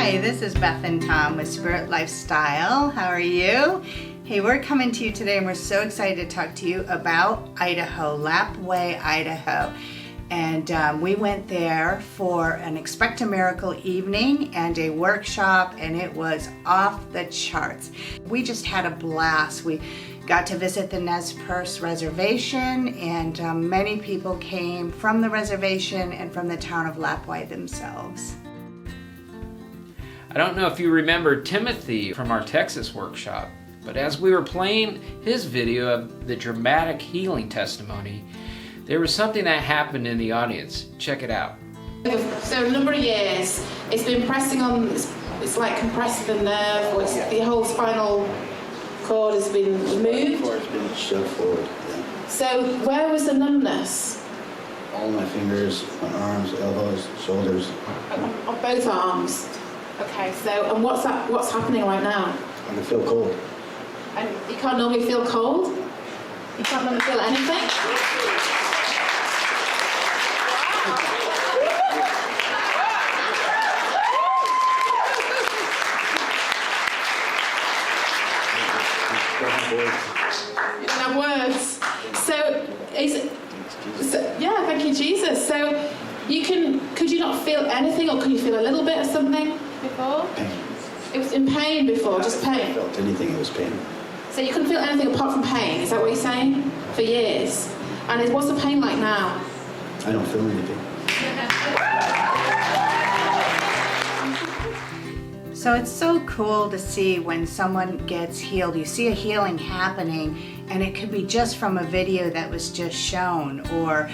Hi, this is Beth and Tom with Spirit Lifestyle. How are you? Hey, we're coming to you today and we're so excited to talk to you about Idaho, Lapwai, Idaho. And we went there for an Expect a Miracle evening and a workshop, and it was off the charts. We just had a blast. We got to visit the Nez Perce reservation, and many people came from the reservation and from the town of Lapwai themselves. I don't know if you remember Timothy from our Texas workshop, but as we were playing his video of the dramatic healing testimony, there was something that happened in the audience. Check it out. So a number of years, it's been pressing on, it's like compressing the nerve, or the whole spinal cord has been removed. It's been shoved forward. Yeah. So where was the numbness? All my fingers, my arms, elbows, shoulders. On both arms. Okay, so, and what's happening right now? I can feel cold. And you can't normally feel cold? You can't normally feel anything? You don't have words. So, yeah, thank you, Jesus. So, could you not feel anything, or could you feel a little bit of something before? Pain. It was in pain before, just pain? If I felt anything, it was pain. So you couldn't feel anything apart from pain, is that what you're saying? For years. And what's the pain like now? I don't feel anything. So it's so cool to see when someone gets healed. You see a healing happening, and it could be just from a video that was just shown, or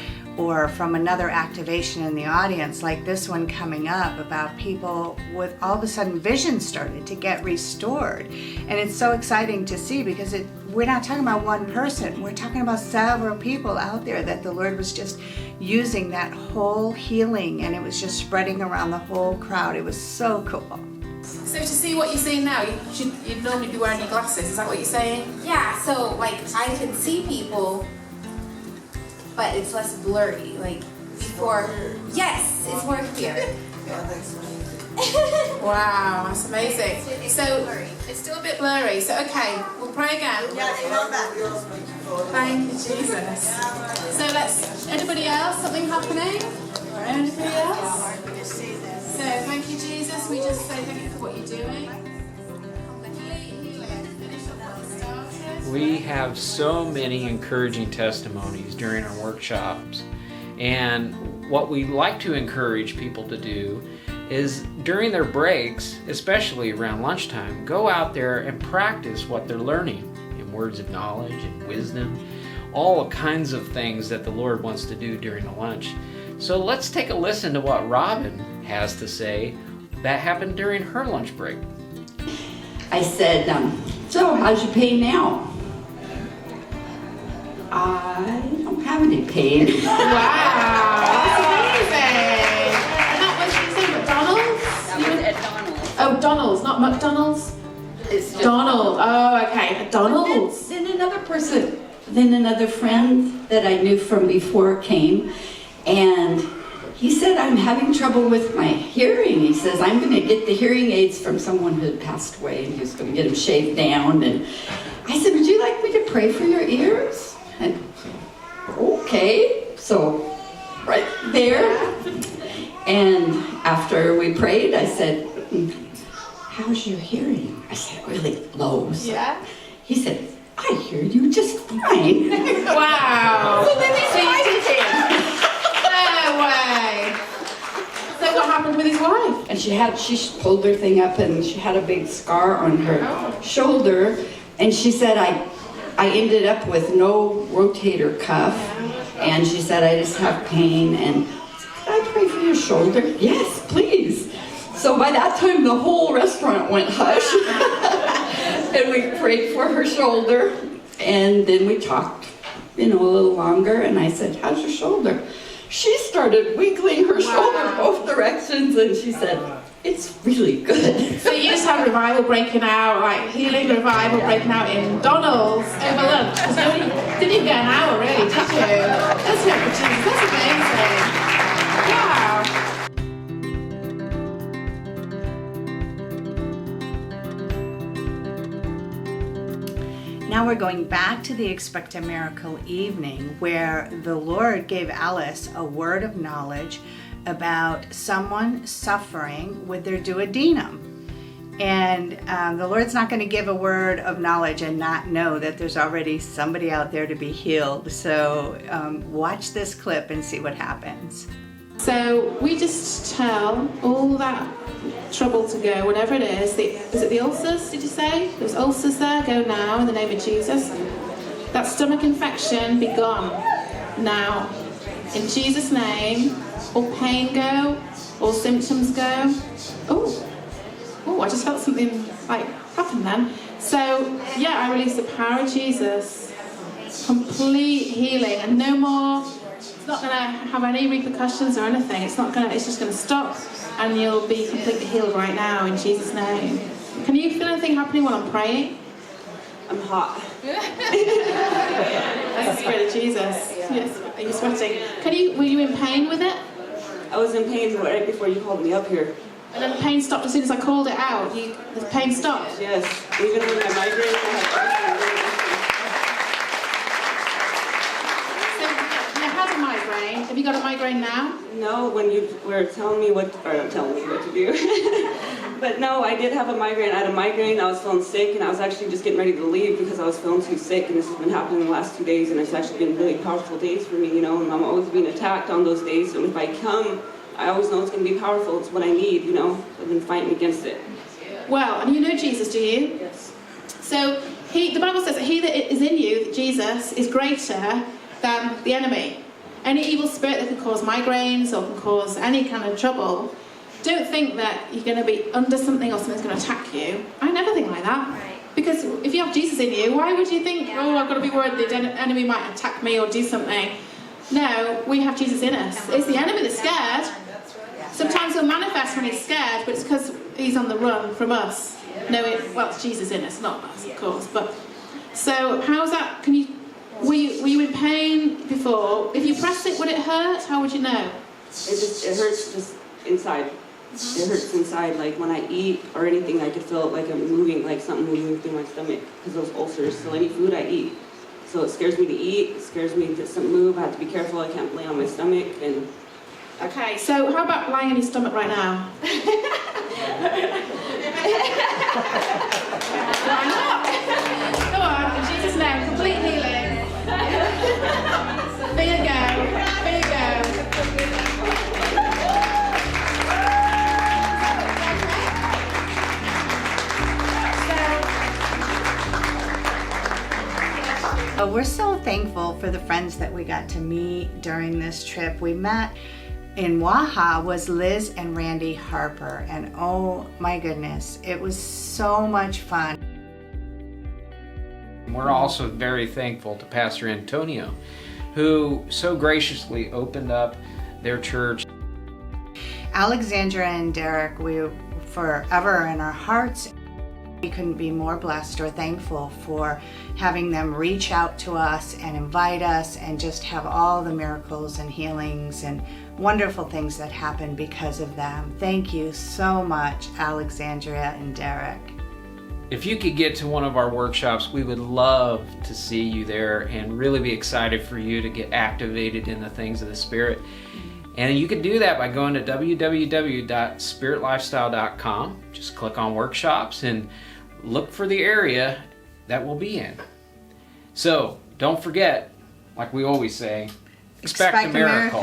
from another activation in the audience, like this one coming up about people with all of a sudden vision started to get restored. And it's so exciting to see, because we're not talking about one person, we're talking about several people out there that the Lord was just using that whole healing, and it was just spreading around the whole crowd. It was so cool. So to see what you're seeing now, you'd normally be wearing your glasses, is that what you're saying? Yeah, so like I can see people, but it's less blurry, like before. Yes, it's more clear. Wow, that's amazing. So it's still a bit blurry. So okay, we'll pray again. Thank you, Jesus. So anybody else, something happening? Or anybody else? So thank you, Jesus. We just say thank you for what you're doing. We have so many encouraging testimonies during our workshops, and what we like to encourage people to do is during their breaks, especially around lunchtime, go out there and practice what they're learning in words of knowledge and wisdom, all kinds of things that the Lord wants to do during the lunch. So let's take a listen to what Robin has to say that happened during her lunch break. I said, so how's your pain now? I don't have any pain. Wow, that's amazing. And that was, you say McDonald's? That was at Donald's. Oh, Donald's, not McDonald's? It's just Donald. Oh, okay. Donald's. Then another friend that I knew from before came, and he said, I'm having trouble with my hearing. He says, I'm going to get the hearing aids from someone who had passed away, and he was going to get them shaved down. And I said, would you like me to pray for your ears? And okay, so right there. And after we prayed, I said, how's your hearing? I said, really low. Yeah. He said, I hear you just fine. Wow. So then he invited him. No way. So what happened with his wife? And she pulled her thing up, and she had a big scar on her shoulder. And she said, I ended up with no rotator cuff. And she said, I just have pain. And could I pray for your shoulder? Yes, please. So by that time, the whole restaurant went hush. And we prayed for her shoulder. And then we talked, a little longer. And I said, how's your shoulder? She started wiggling her shoulder both directions. And she said, it's really good. So you just had revival breaking out, like healing revival breaking out in Donald's over lunch. Because you didn't even get an hour, really, did you? That's the opportunity. That's amazing. Wow. we're going back to the Expect a Miracle evening where the Lord gave Alice a word of knowledge about someone suffering with their duodenum. And the Lord's not going to give a word of knowledge and not know that there's already somebody out there to be healed. So watch this clip and see what happens. So we just tell all that trouble to go, whatever it is. Is it the ulcers, did you say? There's ulcers there. Go now in the name of Jesus. That stomach infection be gone now. In Jesus' name, all pain go, all symptoms go. Oh, I just felt something like happen then. So yeah, I release the power of Jesus. Complete healing and no more. It's not going to have any repercussions or anything. It's just going to stop and you'll be completely healed right now in Jesus' name. Can you feel anything happening while I'm praying? I'm hot. That's the Spirit of Jesus. Yes. Are you sweating? Were you in pain with it? I was in pain right before you called me up here. And then the pain stopped as soon as I called it out. The pain stopped? Yes. Even with my migraine, I had everything. So you had a migraine. Have you got a migraine now? No, when you were telling me what to do. But no, I did have a migraine. I had a migraine, I was feeling sick, and I was actually just getting ready to leave because I was feeling too sick, and this has been happening the last 2 days, and it's actually been really powerful days for me, and I'm always being attacked on those days, and if I come, I always know it's going to be powerful. It's what I need, I've been fighting against it. Well, and you know Jesus, do you? Yes. So the Bible says that he that is in you, Jesus, is greater than the enemy. Any evil spirit that can cause migraines or can cause any kind of trouble, don't think that you're going to be under something or something's going to attack you. I never think like that. Right. Because if you have Jesus in you, why would you think, I've got to be worried the enemy might attack me or do something? No, we have Jesus in us. It's the enemy that's scared. Sometimes he'll manifest when he's scared, but it's because he's on the run from us. No, it's Jesus in us, not us, of course. But so, how's that? Were you in pain before? If you press it, would it hurt? How would you know? It hurts just inside. It hurts inside. Like when I eat or anything, I could feel it like I'm moving, like something moving through my stomach because those ulcers. So any food I eat. So it scares me to eat. It scares me to something move. I have to be careful. I can't lay on my stomach and. Okay, so how about lying on your stomach right now? Why not? Go on, in Jesus' name, complete healing. There you go, there you go. We're so thankful for the friends that we got to meet during this trip. We met in Waha was Liz and Randy Harper, and oh my goodness, it was so much fun. We're also very thankful to Pastor Antonio, who so graciously opened up their church. Alexandra and Derek, we're forever in our hearts. We couldn't be more blessed or thankful for having them reach out to us and invite us and just have all the miracles and healings and wonderful things that happen because of them. Thank you so much, Alexandria and Derek. If you could get to one of our workshops, we would love to see you there and really be excited for you to get activated in the things of the Spirit. And you can do that by going to www.spiritlifestyle.com. Just click on workshops and look for the area that we'll be in. So don't forget, like we always say, expect a miracle.